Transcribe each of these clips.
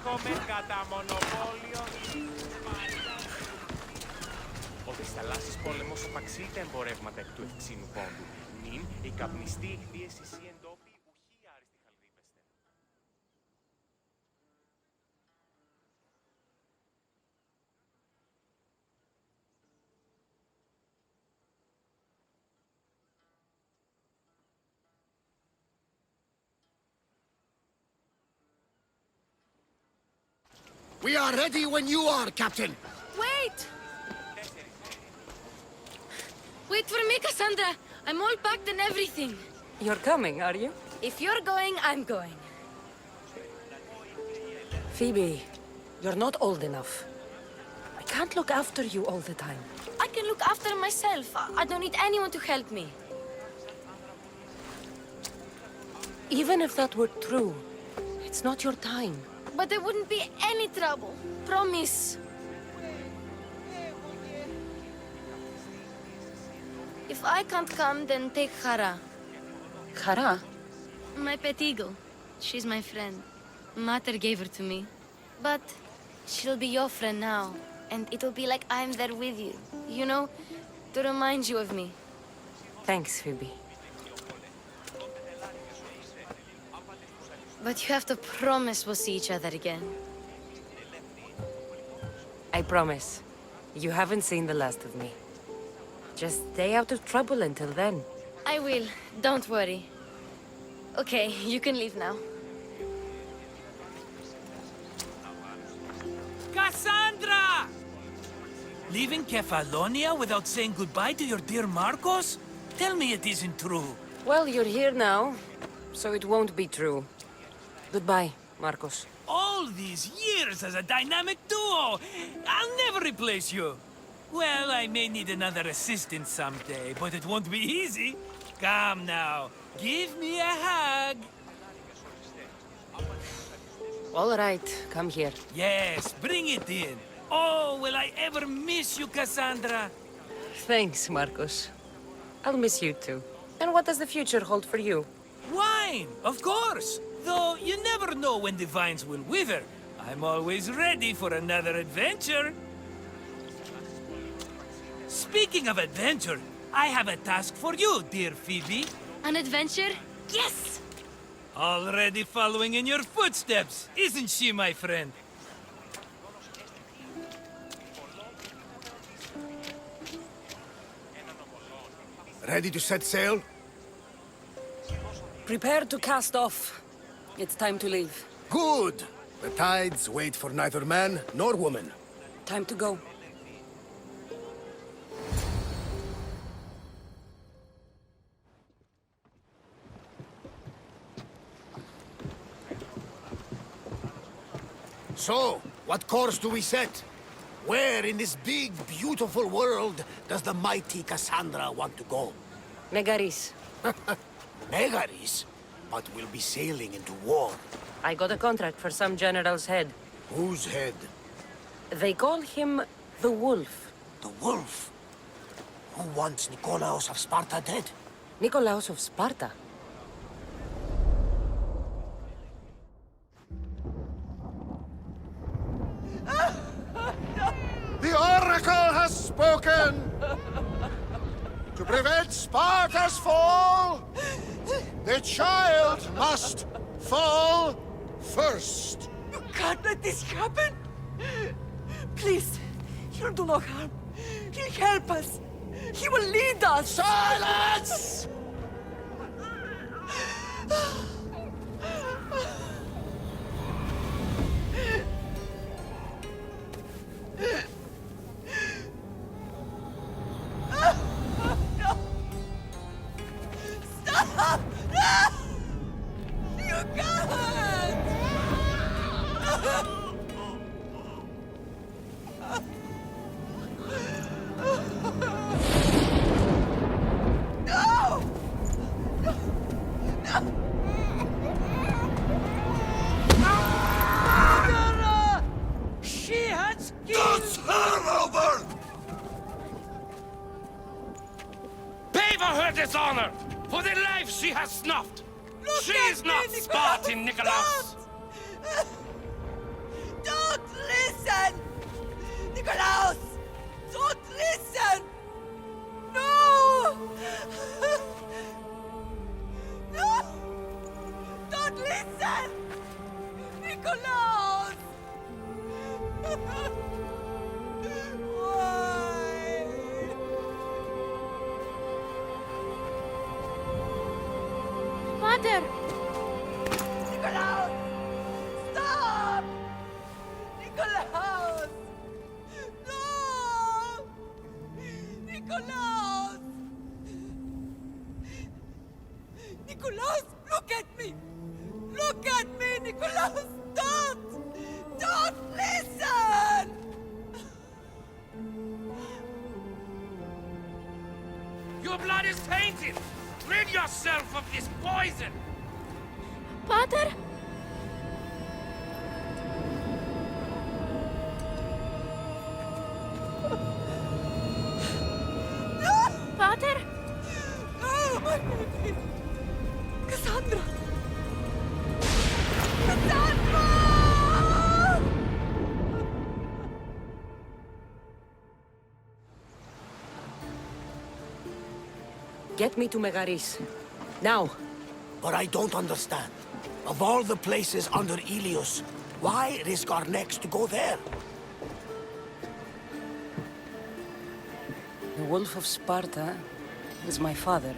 Έρχομαι κατά μονοπόλιο. Ο δυσθαλάσσης πόλεμος απαξεί τα εμπορεύματα εκ του ευξήνου πόντου. Νυν, η καπνιστή εκδίεση σι εντόπι, ουχή άριστη χαλδίπεστε. We are ready when you are, Captain. Wait! Wait for me, Cassandra. I'm all packed and everything. You're coming, are you? If you're going, I'm going. Phoebe, you're not old enough. I can't look after you all the time. I can look after myself. I don't need anyone to help me. Even if that were true, it's not your time. But there wouldn't be any trouble. Promise. If I can't come, then take Hara. Hara? My pet eagle. She's my friend. Mater gave her to me. But she'll be your friend now. And it'll be like I'm there with you. You know, to remind you of me. Thanks, Phoebe. But you have to promise we'll see each other again. I promise. You haven't seen the last of me. Just stay out of trouble until then. I will. Don't worry. Okay, you can leave now. Cassandra! Leaving Kefalonia without saying goodbye to your dear Marcos? Tell me it isn't true. Well, you're here now, so it won't be true. Goodbye, Marcos. All these years as a dynamic duo! I'll never replace you! Well, I may need another assistant someday, but it won't be easy. Come now, give me a hug! All right, come here. Yes, bring it in. Oh, will I ever miss you, Cassandra? Thanks, Marcos. I'll miss you too. And what does the future hold for you? Wine, of course! Though you never know when the vines will wither. I'm always ready for another adventure. Speaking of adventure, I have a task for you, dear Phoebe. An adventure? Yes! Already following in your footsteps, isn't she, my friend? Ready to set sail? Prepare to cast off. It's time to leave. Good! The tides wait for neither man nor woman. Time to go. So, what course do we set? Where in this big, beautiful world does the mighty Cassandra want to go? Megaris. Megaris? But we'll be sailing into war. I got a contract for some general's head. Whose head? They call him the Wolf. The wolf? Who wants Nikolaos of Sparta dead? Nikolaos of Sparta. The Oracle has spoken! To prevent Sparta's fall, the child must fall first. You can't let this happen! Please, he'll do no harm. He'll help us. He will lead us. Silence! Stop! No! You can't! No! No! Murderer! She has killed... It's her over! Pay for her dishonor! For the life she has snuffed! Look She at is me, not Nikolaos! Spartan, Nikolaos! Stop! listen! Nikolaus! Don't listen! No! No! Don't listen! Nikolaus! Why? Father! Nikolaus! Stop! Nikolaus! No! Nikolaus! Nikolaus, look at me! Look at me, Nikolaus! Don't! Don't listen! Your blood is tainted! Rid yourself of this poison! Pater? Pater? Oh, my baby! Cassandra! Cassandra! Get me to Megaris. Now! But I don't understand. Of all the places under Ilios, why risk our necks to go there? The Wolf of Sparta is my father.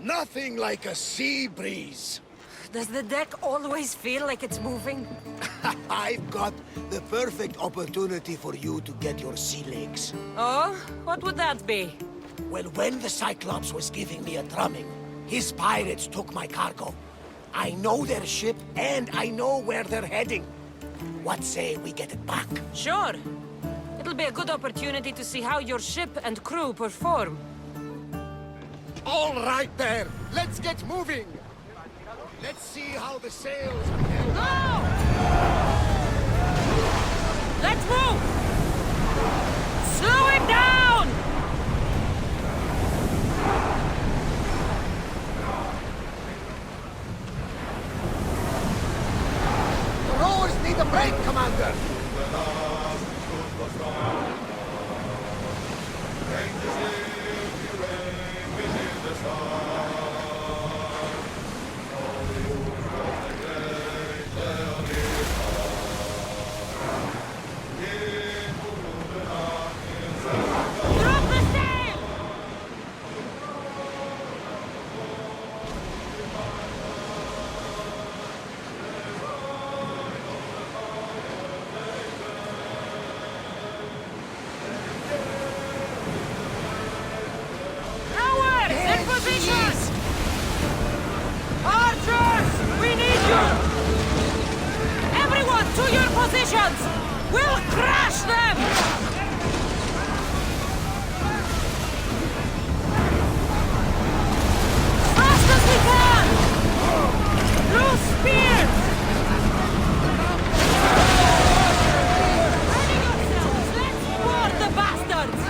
Nothing like a sea breeze. Does the deck always feel like it's moving? I've got the perfect opportunity for you to get your sea legs. Oh? What would that be? Well, when the Cyclops was giving me a drumming, his pirates took my cargo. I know their ship, and I know where they're heading. What say we get it back? Sure. It'll be a good opportunity to see how your ship and crew perform. All right there, let's get moving. Let's see how the sails are held. Go! Let's move! Slow him down! The rowers need a break, Commander. Drop the sail! Cowards, in position! Archers, we need you! Everyone to your positions! We'll crash them! Fast as we can! Loose spears! Ready yourselves! Let's board the bastards!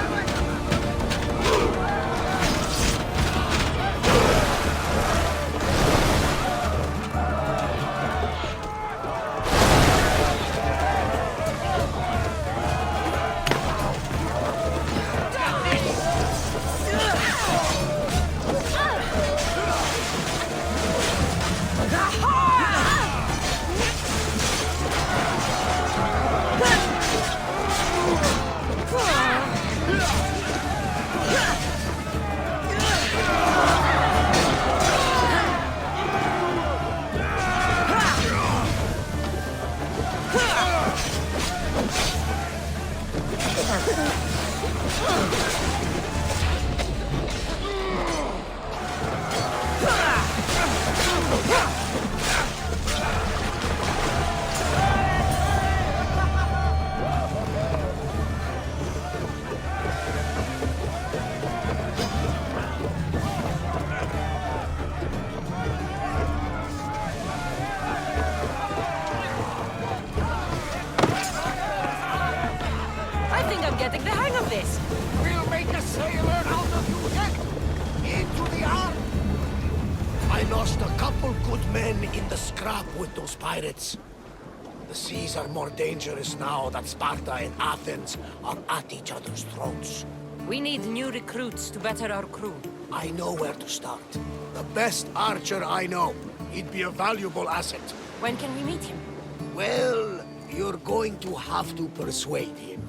lost a couple good men in the scrap with those pirates. The seas are more dangerous now that Sparta and Athens are at each other's throats. We need new recruits to better our crew. I know where to start. The best archer I know. He'd be a valuable asset. When can we meet him? Well, you're going to have to persuade him.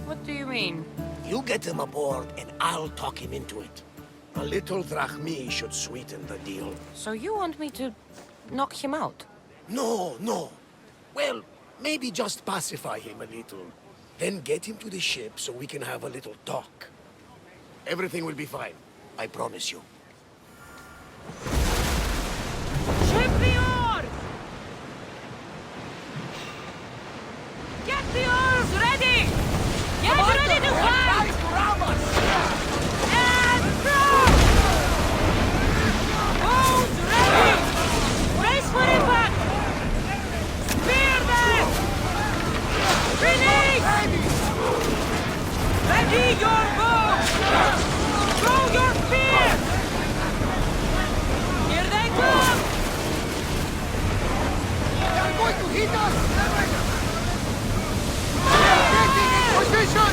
What do you mean? You get him aboard and I'll talk him into it. A little drachmi should sweeten the deal. So you want me to knock him out? No, no. Well, maybe just pacify him a little. Then get him to the ship so we can have a little talk. Everything will be fine. I promise you. Ship the oar! Get the oars ready! Get ready to fight! And throw! Bows ready! Brace for impact! Spear them! Release! Ready your bow! Throw your spear! Here they come! They're going to hit us! Position!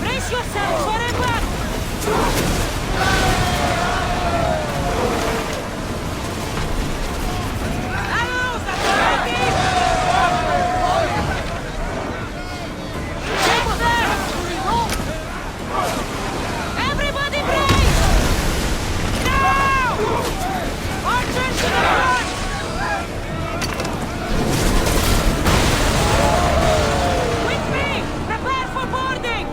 Brace yourself for impact! Arrows at the ready! Hit them! Everybody brace! Now! Archers to the front! With me! Prepare for boarding!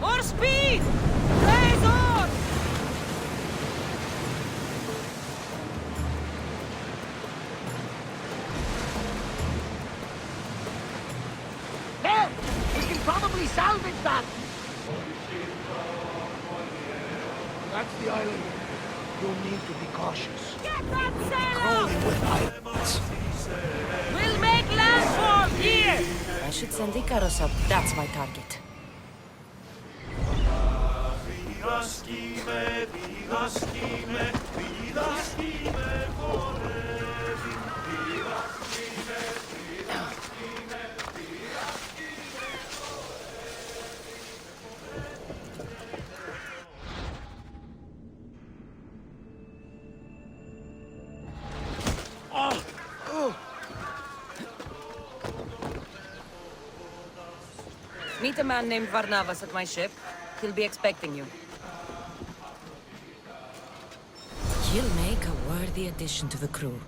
More speed! Raise on! There! We can probably salvage that! That's the island. You'll need to be cautious. Get that sail out! Crawling with pirates. We'll make landfall here! I should send Icaros up. That's my target. Meet a man named Varnavas at my ship. He'll be expecting you. He'll make a worthy addition to the crew.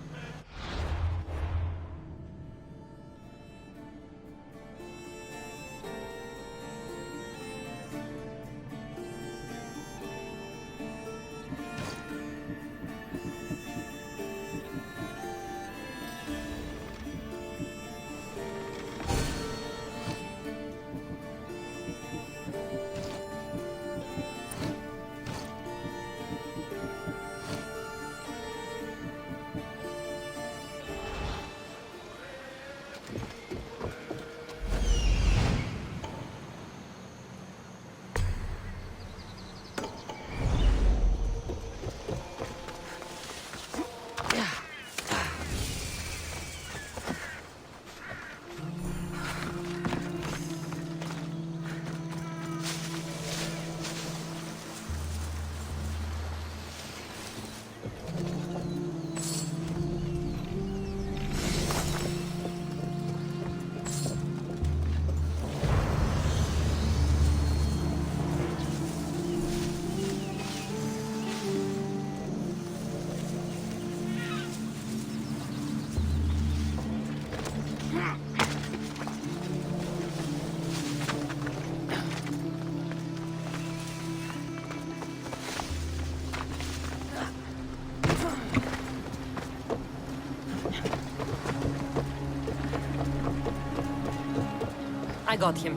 I got him.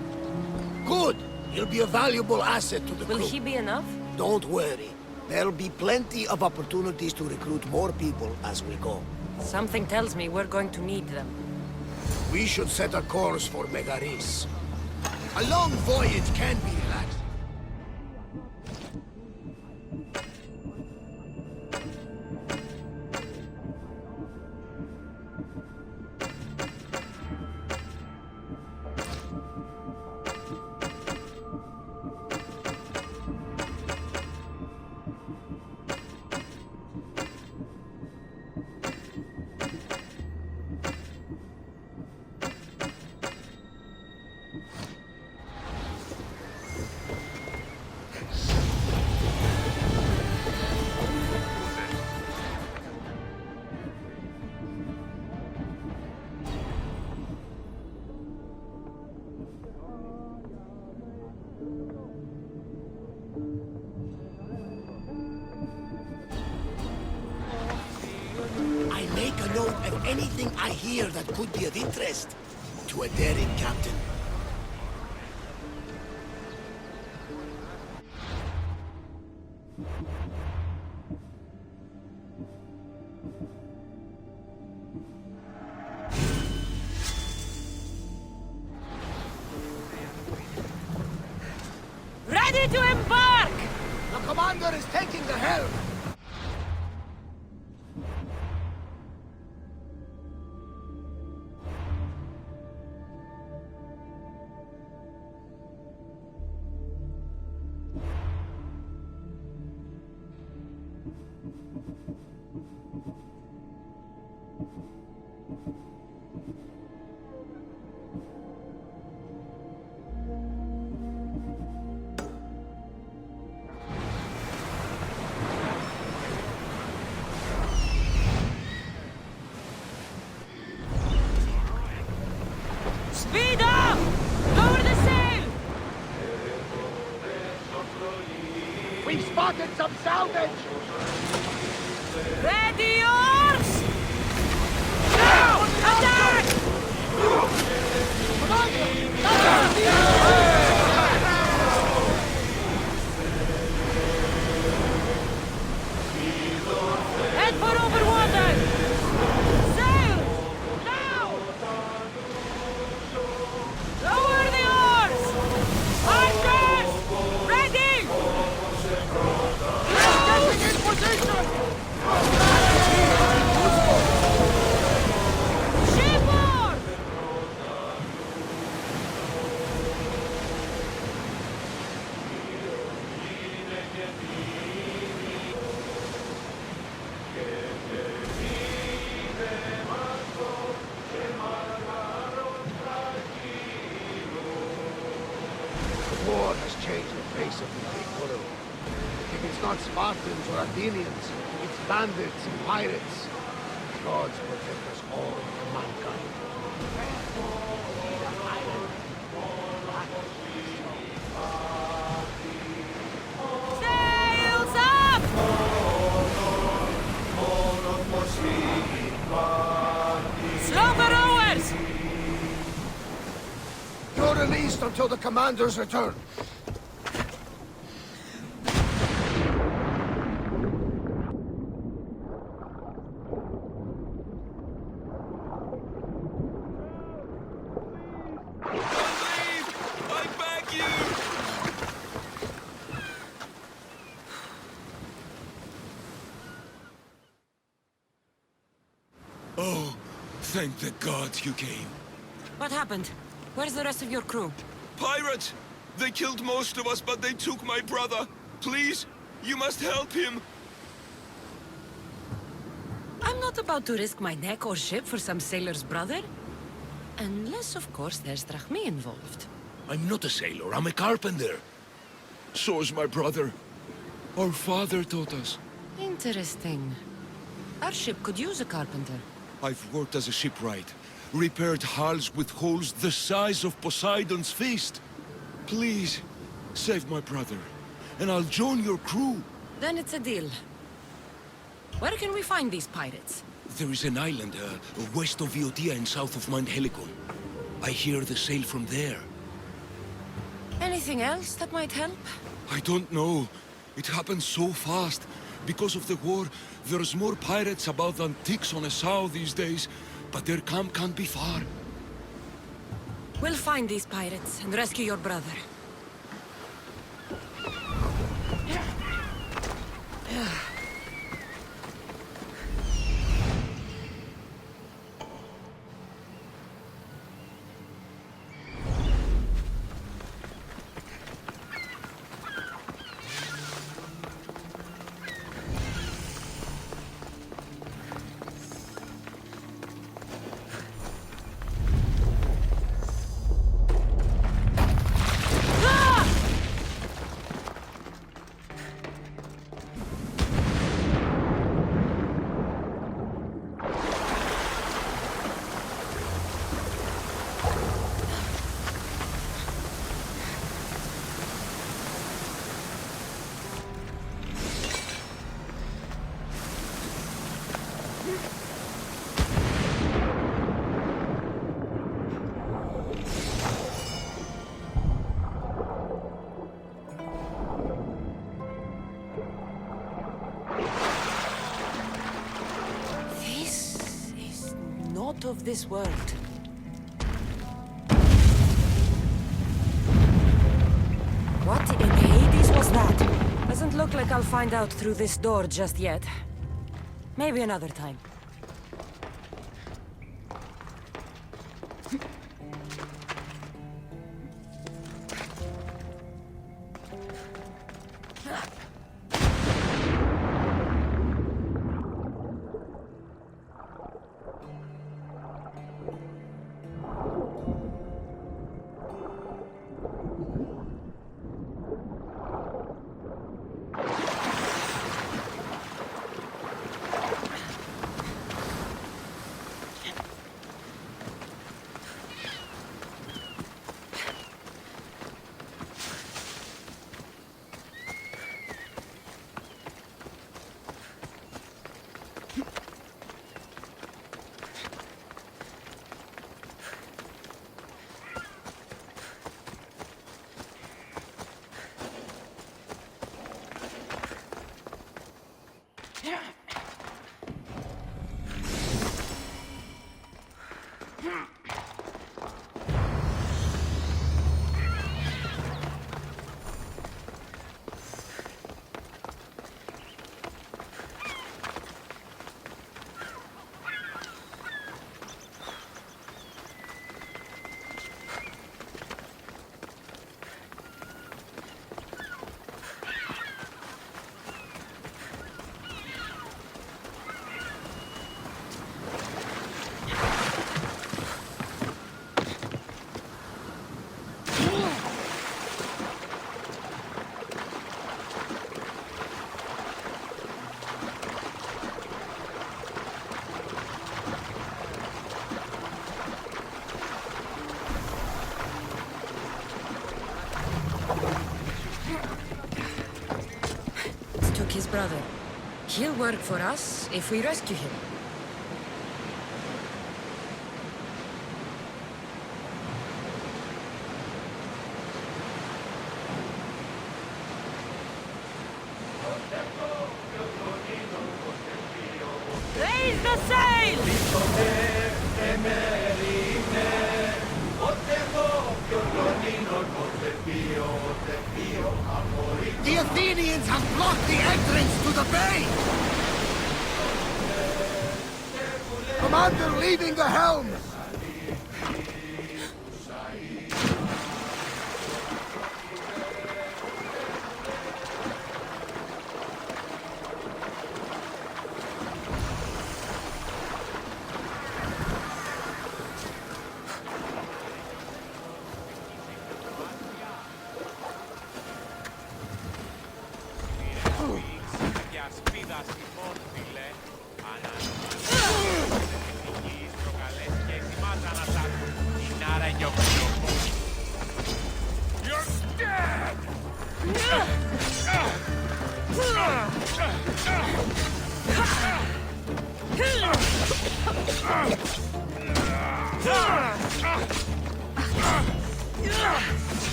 Good. He'll be a valuable asset to the Will crew. he be enough? Don't worry. There'll be plenty of opportunities to recruit more people as we go. Something tells me we're going to need them. We should set a course for Megaris. A long voyage can be relaxing. I make a note of anything I hear that could be of interest to a daring captain. Ready to embark! The commander is taking the helm! Speed up! Lower the sail! We've spotted some salvage! Ready, oars! Now! Attack! Head for over water! Sail! Now! Lower the oars! Archers! Ready! Getting in position! Shipboard! War has changed the face of the big world. If it's not Spartans or Athenians, it's bandits and pirates. Gods protect us all, mankind. Sails up! Slower rowers! You're released until the commander's return. I beg you! Oh, thank the gods you came. What happened? Where's the rest of your crew? Pirates! They killed most of us, but they took my brother. Please, you must help him. I'm not about to risk my neck or ship for some sailor's brother. Unless, of course, there's drachmae involved. I'm not a sailor, I'm a carpenter. So is my brother. Our father taught us. Interesting. Our ship could use a carpenter. I've worked as a shipwright, repaired hulls with holes the size of Poseidon's fist. Please, save my brother, and I'll join your crew. Then it's a deal. Where can we find these pirates? There is an island west of Iotia and south of Mount Helicon. I hear they sail from there. Anything else that might help? I don't know. It happened so fast. Because of the war, there's more pirates about than ticks on a sow these days, but their camp can't be far. We'll find these pirates and rescue your brother. Of this world. What in Hades was that? Doesn't look like I'll find out through this door just yet. Maybe another time. His brother. He'll work for us if we rescue him. Raise the sail! The Athenians have blocked the entrance to the bay! Commander leading the helm!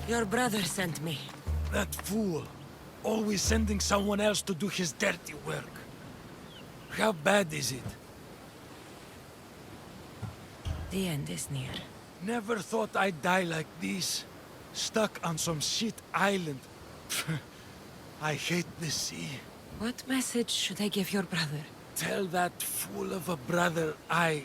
Your brother sent me. That fool. Always sending someone else to do his dirty work. How bad is it? The end is near. Never thought I'd die like this. Stuck on some shit island. I hate the sea. What message should I give your brother? Tell that fool of a brother I...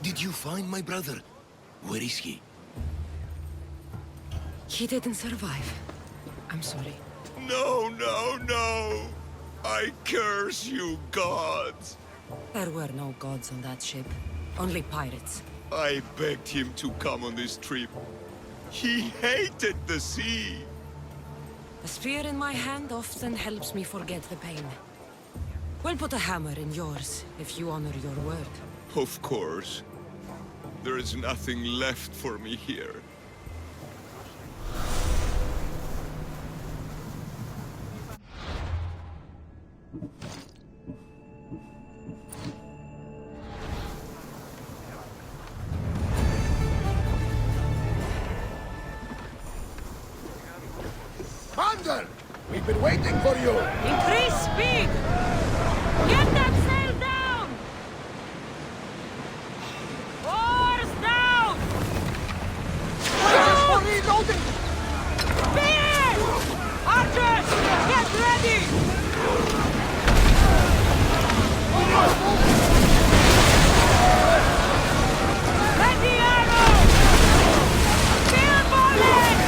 Did you find my brother? Where is he? He didn't survive. I'm sorry. No, no, no! I curse you, gods! There were no gods on that ship. Only pirates. I begged him to come on this trip. He hated the sea! The spear in my hand often helps me forget the pain. We'll put a hammer in yours, if you honor your word. Of course. There is nothing left for me here. Commander! We've been waiting for you! Increase speed! Get that sail down! Oars down! Just for reloading! Spears! Archers! Get ready! Ready arrows! Field bullets!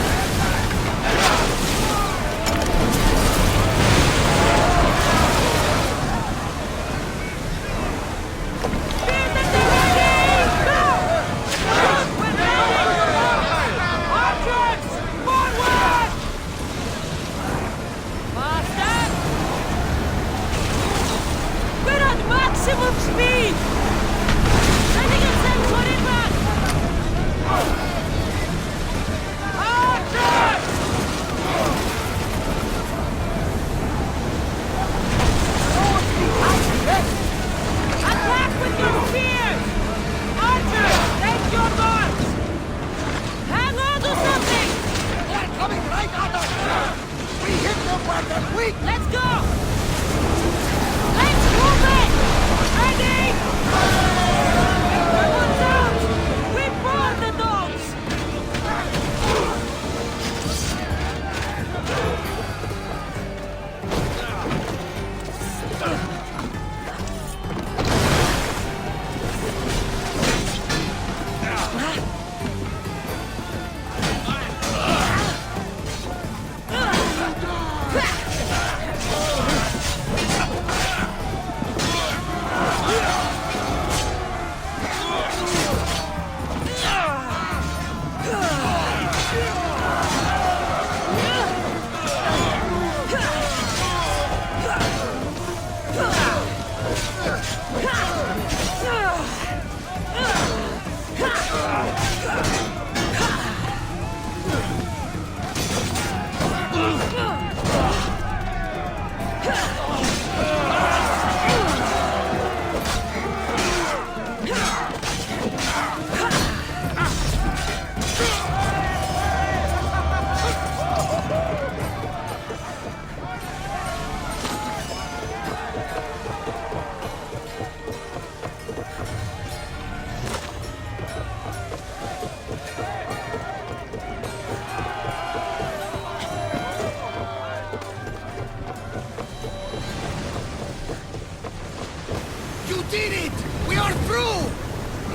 You did it! We are through!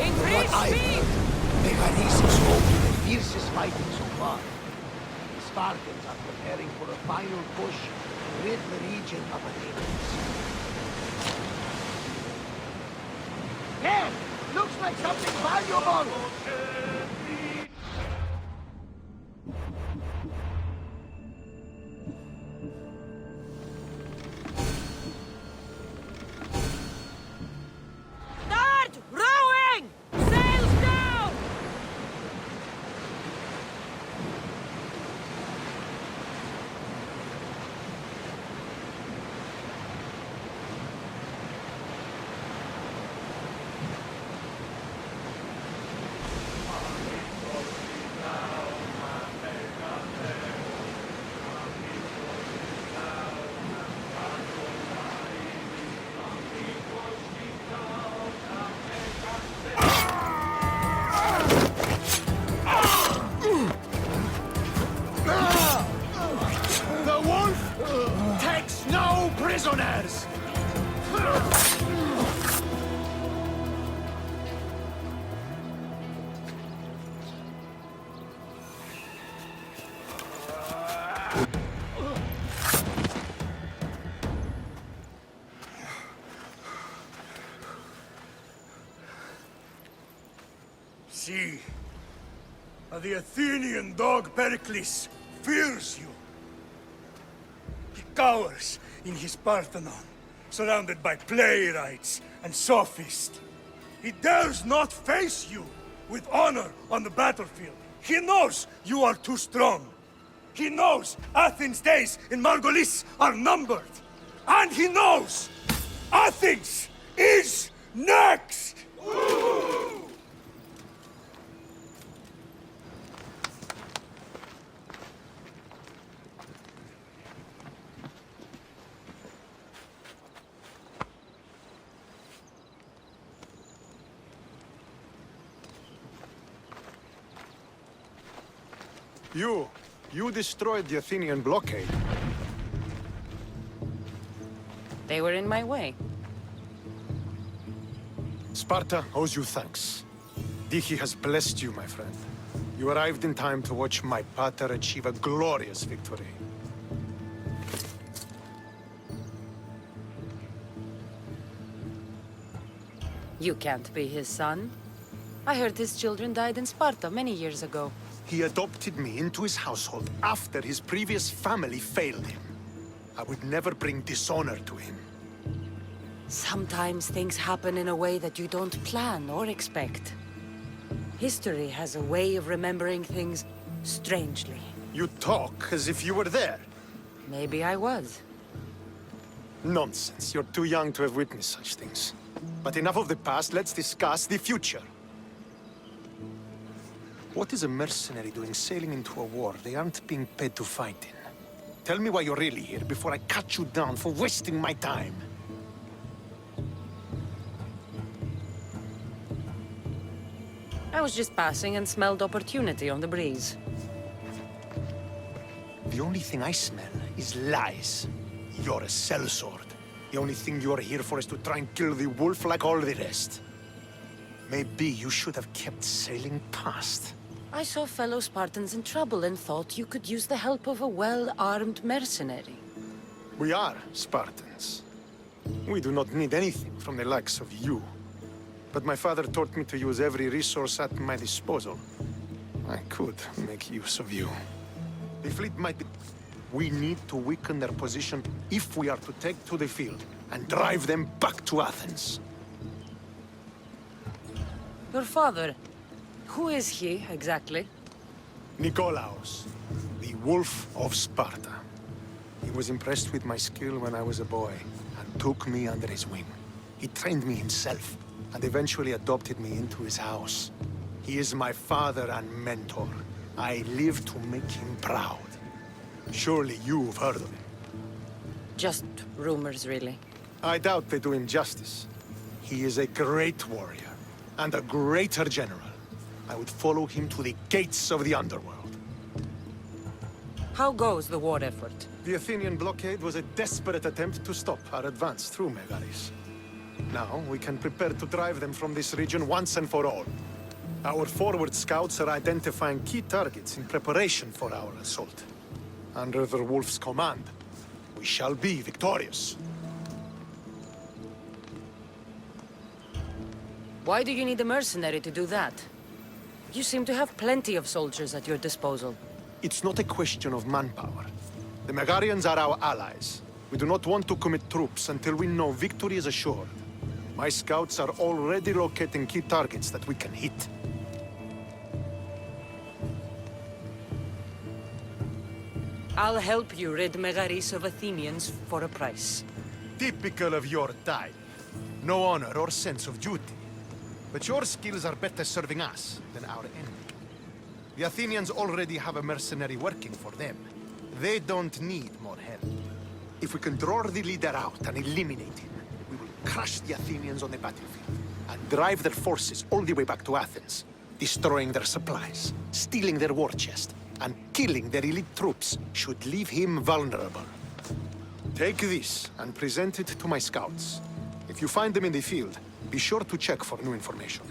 Increase speed! Megaris is home to the fiercest fighting so far. The Spartans are preparing for a final push to rid the region of Athenians. Hey! Looks like something valuable! Start rowing! Sails down! The wolf takes no prisoners! See, the Athenian dog Pericles fears you. He cowers in his Parthenon, surrounded by playwrights and sophists. He dares not face you with honor on the battlefield. He knows you are too strong. He knows Athens' days in Margolis are numbered. And he knows Athens is next! You destroyed the Athenian blockade. They were in my way. Sparta owes you thanks. Dihi has blessed you, my friend. You arrived in time to watch my pater achieve a glorious victory. You can't be his son. I heard his children died in Sparta many years ago. He adopted me into his household after his previous family failed him. I would never bring dishonor to him. Sometimes things happen in a way that you don't plan or expect. History has a way of remembering things strangely. You talk as if you were there. Maybe I was. Nonsense. You're too young to have witnessed such things. But enough of the past, let's discuss the future. What is a mercenary doing sailing into a war they aren't being paid to fight in? Tell me why you're really here before I cut you down for wasting my time. I was just passing and smelled opportunity on the breeze. The only thing I smell is lies. You're a sellsword. The only thing you are here for is to try and kill the wolf like all the rest. Maybe you should have kept sailing past. I saw fellow Spartans in trouble and thought you could use the help of a well-armed mercenary. We are Spartans. We do not need anything from the likes of you. But my father taught me to use every resource at my disposal. I could make use of you. The fleet might be... We need to weaken their position if we are to take to the field and drive them back to Athens. Your father, who is he, exactly? Nikolaos, the Wolf of Sparta. He was impressed with my skill when I was a boy and took me under his wing. He trained me himself and eventually adopted me into his house. He is my father and mentor. I live to make him proud. Surely you've heard of him. Just rumors, really. I doubt they do him justice. He is a great warrior and a greater general. I would follow him to the gates of the underworld. How goes the war effort? The Athenian blockade was a desperate attempt to stop our advance through Megaris. Now we can prepare to drive them from this region once and for all. Our forward scouts are identifying key targets in preparation for our assault. Under the Wolf's command, we shall be victorious. Why do you need a mercenary to do that? You seem to have plenty of soldiers at your disposal. It's not a question of manpower. The Megarians are our allies. We do not want to commit troops until we know victory is assured. My scouts are already locating key targets that we can hit. I'll help you rid Megaris of Athenians for a price. Typical of your type. No honor or sense of duty. But your skills are better serving us than our enemy. The Athenians already have a mercenary working for them. They don't need more help. If we can draw the leader out and eliminate him, we will crush the Athenians on the battlefield and drive their forces all the way back to Athens, destroying their supplies, stealing their war chest, and killing their elite troops should leave him vulnerable. Take this and present it to my scouts. If you find them in the field, be sure to check for new information.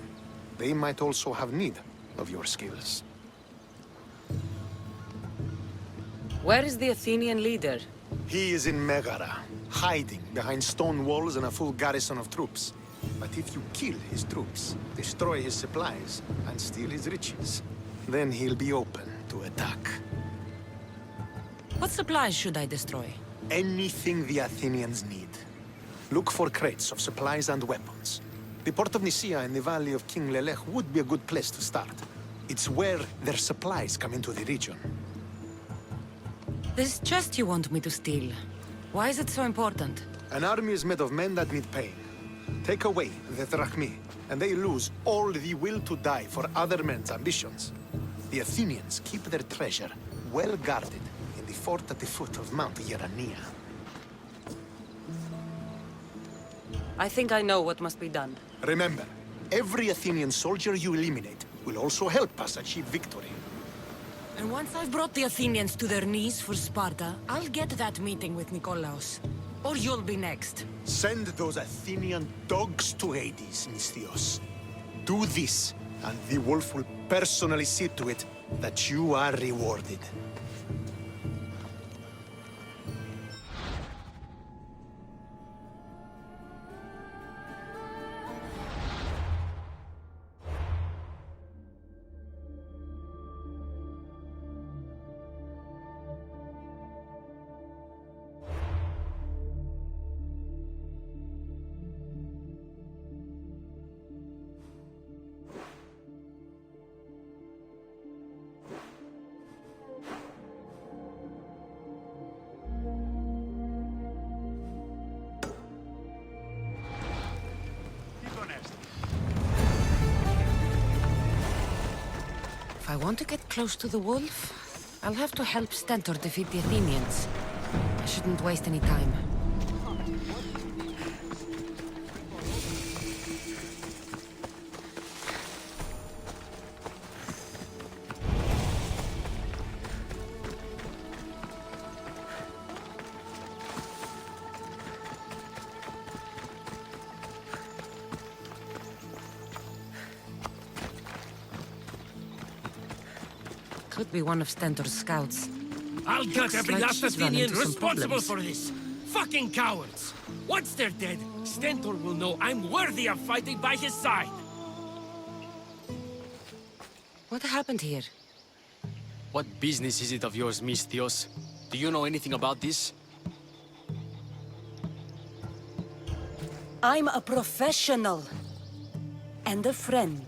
They might also have need of your skills. Where is the Athenian leader? He is in Megara, hiding behind stone walls and a full garrison of troops. But if you kill his troops, destroy his supplies, and steal his riches, then he'll be open to attack. What supplies should I destroy? Anything the Athenians need. Look for crates of supplies and weapons. The port of Nicaea in the valley of King Lelech would be a good place to start. It's where their supplies come into the region. This chest you want me to steal. Why is it so important? An army is made of men that need pain. Take away the drachmi, and they lose all the will to die for other men's ambitions. The Athenians keep their treasure well guarded in the fort at the foot of Mount Yerania. I think I know what must be done. Remember, every Athenian soldier you eliminate will also help us achieve victory. And once I've brought the Athenians to their knees for Sparta, I'll get that meeting with Nikolaos. Or you'll be next. Send those Athenian dogs to Hades, Misthios. Do this, and the wolf will personally see to it that you are rewarded. If I want to get close to the wolf, I'll have to help Stentor defeat the Athenians. I shouldn't waste any time. Could be one of Stentor's scouts. I'll gut every like last she's run Athenian into some responsible problems. for this. Fucking cowards! Once they're dead, Stentor will know I'm worthy of fighting by his side. What happened here? What business is it of yours, Misthios? Do you know anything about this? I'm a professional. And a friend.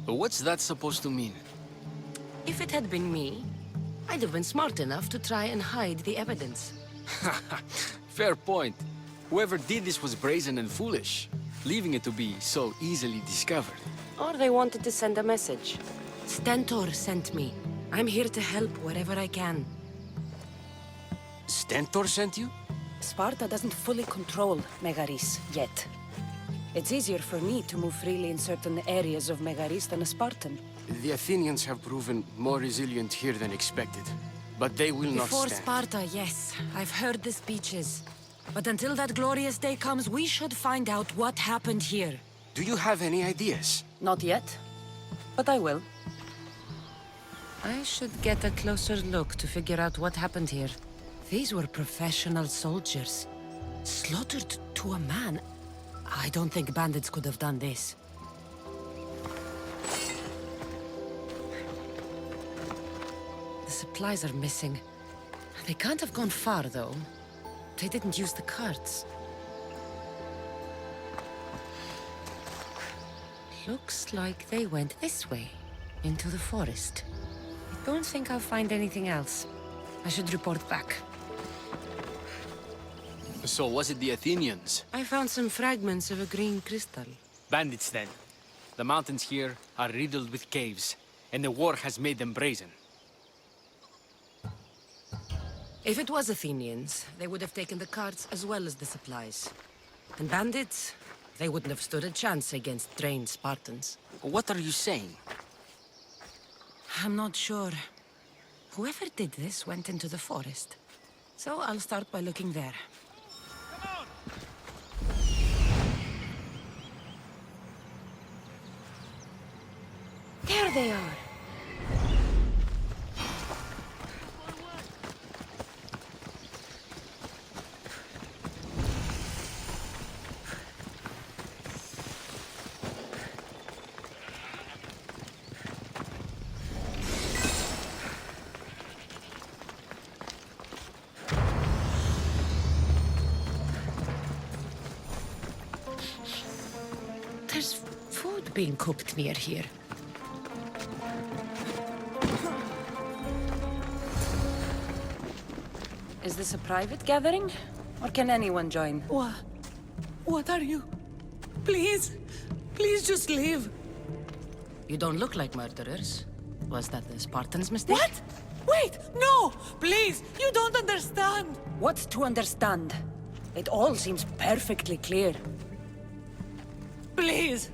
But what's that supposed to mean? If it had been me, I'd have been smart enough to try and hide the evidence. Fair point. Whoever did this was brazen and foolish, leaving it to be so easily discovered. Or they wanted to send a message. Stentor sent me. I'm here to help wherever I can. Stentor sent you? Sparta doesn't fully control Megaris yet. It's easier for me to move freely in certain areas of Megaris than a Spartan. The Athenians have proven more resilient here than expected. But they will not Before stand. Sparta, yes. I've heard the speeches. But until that glorious day comes, we should find out what happened here. Do you have any ideas? Not yet, but I will. I should get a closer look to figure out what happened here. These were professional soldiers. Slaughtered to a man. I don't think bandits could have done this. The supplies are missing. They can't have gone far, though. They didn't use the carts. Looks like they went this way, into the forest. I don't think I'll find anything else. I should report back. So was it the Athenians? I found some fragments of a green crystal. Bandits, then. The mountains here are riddled with caves, and the war has made them brazen. If it was Athenians, they would have taken the carts as well as the supplies. And bandits, they wouldn't have stood a chance against trained Spartans. What are you saying? I'm not sure. Whoever did this went into the forest. So I'll start by looking there. There they are! There's food being cooked near here. Is this a private gathering? Or can anyone join? What are you? Please, please just leave. You don't look like murderers. Was that the Spartans' mistake? What? Wait, no! Please, you don't understand. What's to understand? It all seems perfectly clear. Please,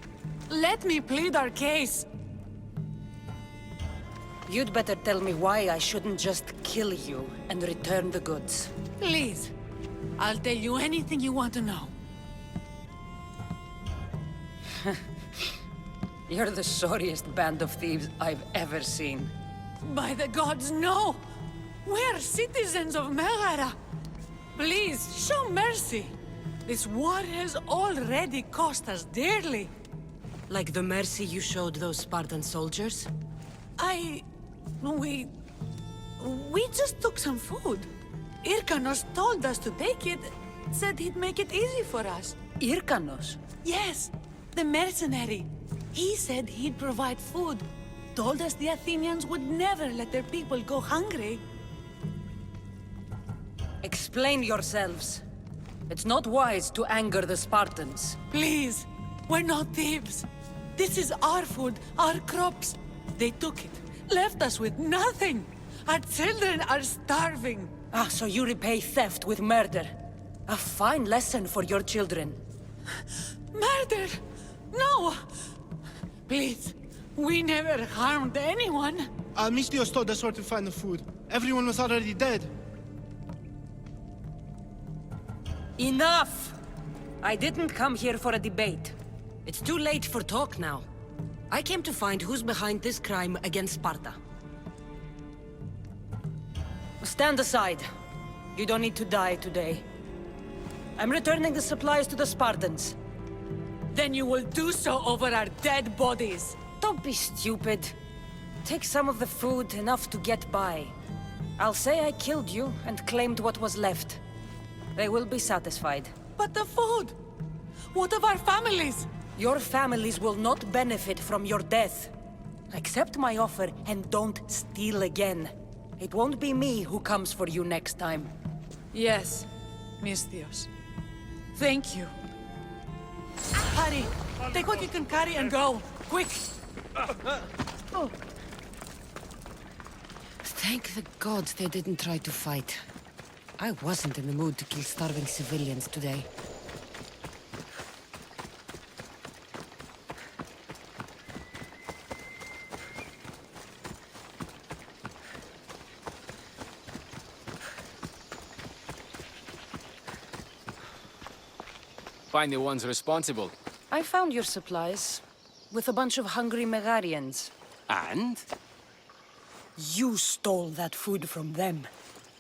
let me plead our case. You'd better tell me why I shouldn't just kill you and return the goods. Please, I'll tell you anything you want to know. You're the sorriest band of thieves I've ever seen. By the gods, no! We're citizens of Megara. Please, show mercy. This war has already cost us dearly. Like the mercy you showed those Spartan soldiers? We just took some food. Irkanos told us to take it, said he'd make it easy for us. Irkanos? Yes, the mercenary. He said he'd provide food. Told us the Athenians would never let their people go hungry. Explain yourselves. It's not wise to anger the Spartans. Please, we're not thieves. This is our food, our crops. They took it, left us with nothing. Our children are starving. Ah, so you repay theft with murder. A fine lesson for your children. Murder? No! Please, we never harmed anyone. Misthios told us where to find the food. Everyone was already dead. Enough! I didn't come here for a debate. It's too late for talk now. I came to find who's behind this crime against Sparta. Stand aside. You don't need to die today. I'm returning the supplies to the Spartans. Then you will do so over our dead bodies. Don't be stupid. Take some of the food, enough to get by. I'll say I killed you and claimed what was left. They will be satisfied. But the food! What of our families? Your families will not benefit from your death. Accept my offer and don't steal again. It won't be me who comes for you next time. Yes, Misthios. Thank you. Hurry! Take what you can carry and go! Quick! Thank the gods they didn't try to fight. I wasn't in the mood to kill starving civilians today. Find the ones responsible. I found your supplies, with a bunch of hungry Megarians. And? You stole that food from them.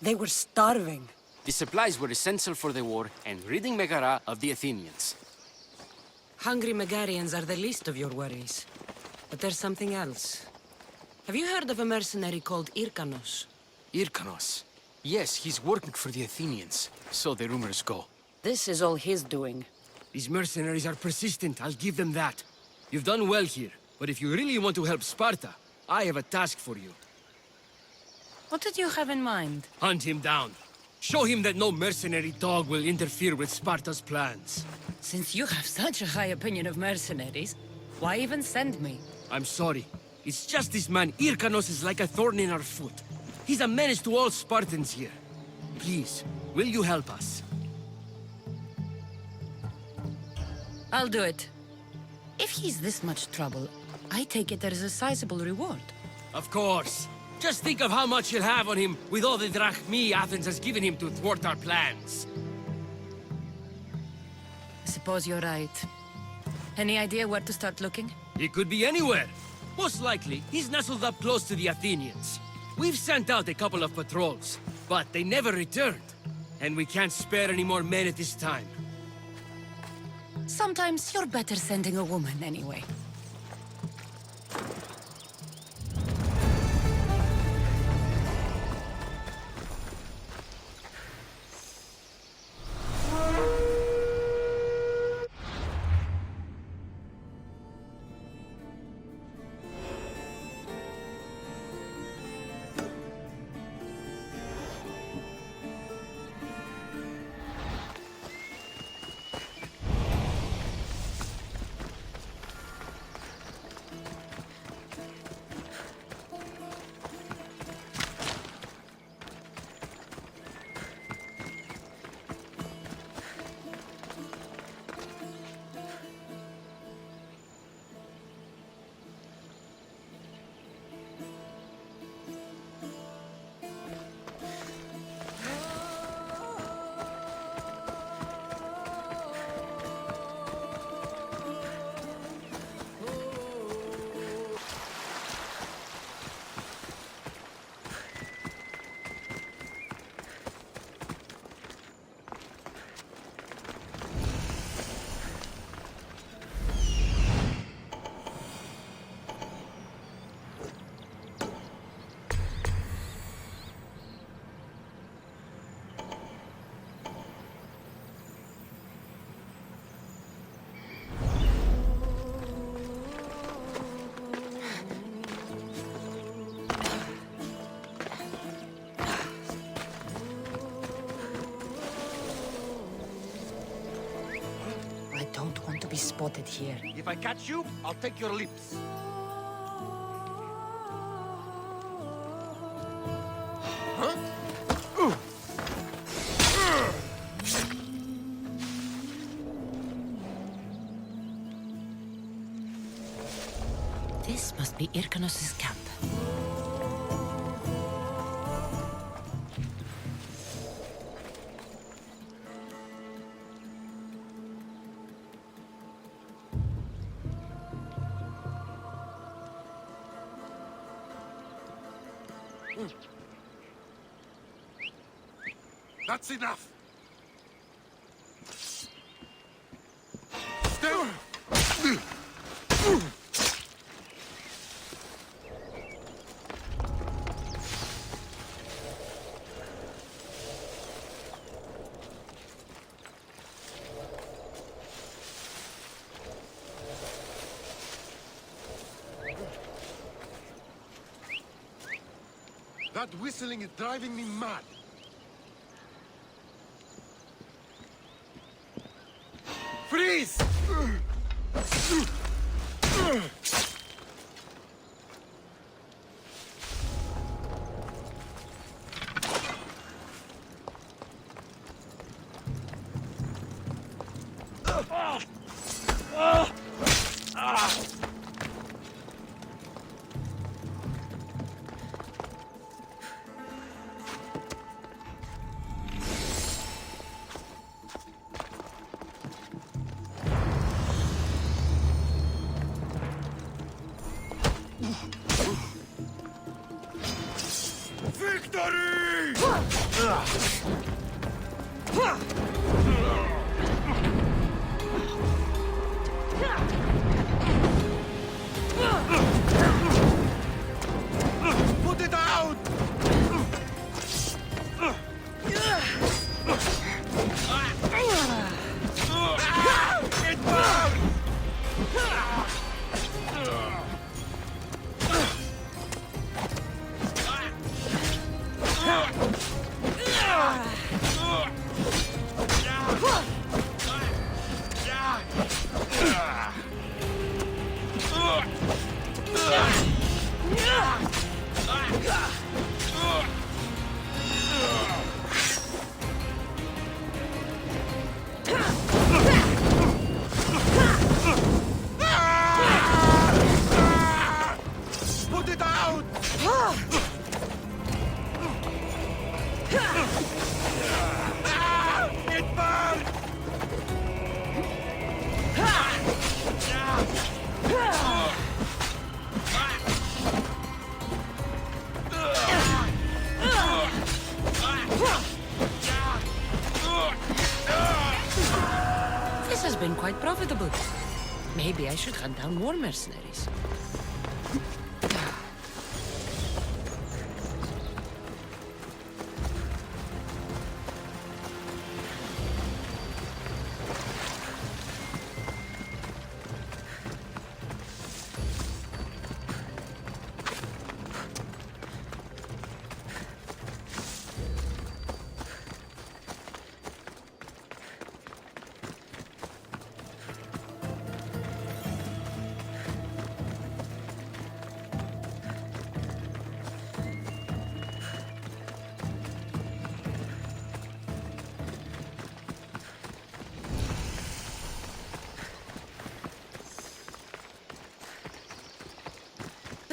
They were starving. The supplies were essential for the war and ridding Megara of the Athenians. Hungry Megarians are the least of your worries. But there's something else. Have you heard of a mercenary called Irkanos? Irkanos. Yes, he's working for the Athenians. So the rumors go. This is all his doing. These mercenaries are persistent, I'll give them that. You've done well here, but if you really want to help Sparta, I have a task for you. What did you have in mind? Hunt him down. Show him that no mercenary dog will interfere with Sparta's plans. Since you have such a high opinion of mercenaries, why even send me? I'm sorry. It's just this man, Irkanos, is like a thorn in our foot. He's a menace to all Spartans here. Please, will you help us? I'll do it. If he's this much trouble, I take it there is a sizable reward. Of course. Just think of how much he'll have on him with all the drachmi Athens has given him to thwart our plans. I suppose you're right. Any idea where to start looking? He could be anywhere. Most likely, he's nestled up close to the Athenians. We've sent out a couple of patrols, but they never returned. And we can't spare any more men at this time. Sometimes you're better sending a woman anyway. I don't want to be spotted here. If I catch you, I'll take your lips. This must be Irkanos' camp. That's enough! Stay! That whistling is driving me mad. Freeze! Victory! Put it out! It burns! Put it out! It burns! This has been quite profitable. Maybe I should hunt down more mercenaries.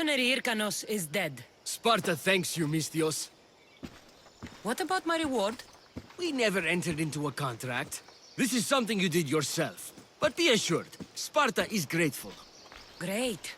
Mercenary Hyrkanos is dead. Sparta thanks you, Mystios. What about my reward? We never entered into a contract. This is something you did yourself. But be assured, Sparta is grateful. Great.